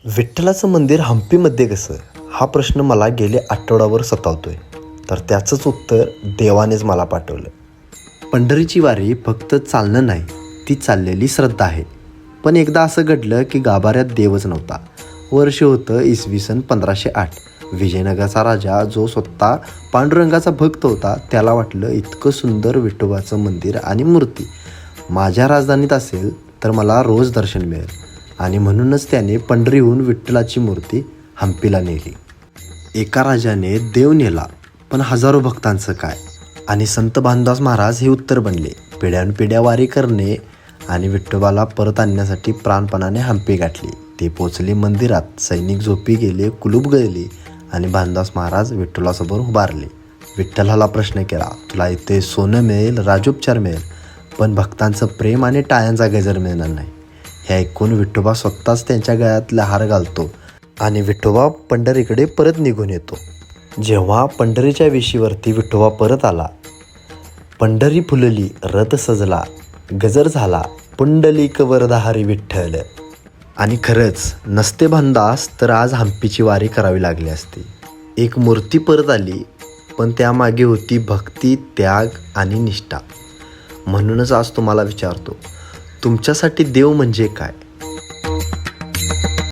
विठ्ठलाचं मंदिर हम्पीमध्ये कसं, हा प्रश्न मला गेले आठवडाभर सतावतोय. तर त्याचंच उत्तर देवानेच मला पाठवलं. पंढरीची वारी फक्त चालणं नाही, ती चाललेली श्रद्धा आहे. पण एकदा असं घडलं की गाभाऱ्यात देवच नव्हता. वर्ष होतं इसवी सन 1508. विजयनगरचा राजा जो स्वतः पांडुरंगाचा भक्त होता, त्याला वाटलं इतकं सुंदर विठोबाचं मंदिर आणि मूर्ती माझ्या राजधानीत असेल तर मला रोज दर्शन मिळेल. आणि म्हणूनच त्याने पंढरीहून विठ्ठलाची मूर्ती हम्पीला नेली. एका राजाने देव नेला, पण हजारो भक्तांचं काय? आणि संत भानुदास महाराज हे उत्तर बनले. पिढ्यानपिढ्या वारी करणे आणि विठोबाला परत आणण्यासाठी प्राणपणाने हम्पी गाठली. ते पोचले मंदिरात, सैनिक झोपी गेले, कुलूप गळली आणि भानुदास महाराज विठ्ठलासमोर उभारले. विठ्ठलाला प्रश्न केला, तुला इथे सोनं मिळेल, राजोपचार मिळेल, पण भक्तांचं प्रेम आणि टाळ्यांचा गजर मिळणार नाही. हे ऐकून विठोबा स्वतःच त्यांच्या गळ्यातला हार घालतो आणि विठोबा पंढरीकडे परत निघून येतो. जेव्हा पंढरीच्या वेशीवरती विठोबा परत आला, पंढरी फुलली, रथ सजला, गजर झाला, पुंडलिक वरदाहरी विठ्ठल. आणि खरंच नसते भानुदास तर आज हम्पीची वारी करावी लागली असती. एक मूर्ती परत आली, पण त्यामागे होती भक्ती, त्याग आणि निष्ठा. म्हणूनच आज तुम्हाला विचारतो, तुमच्यासाठी देव म्हणजे काय?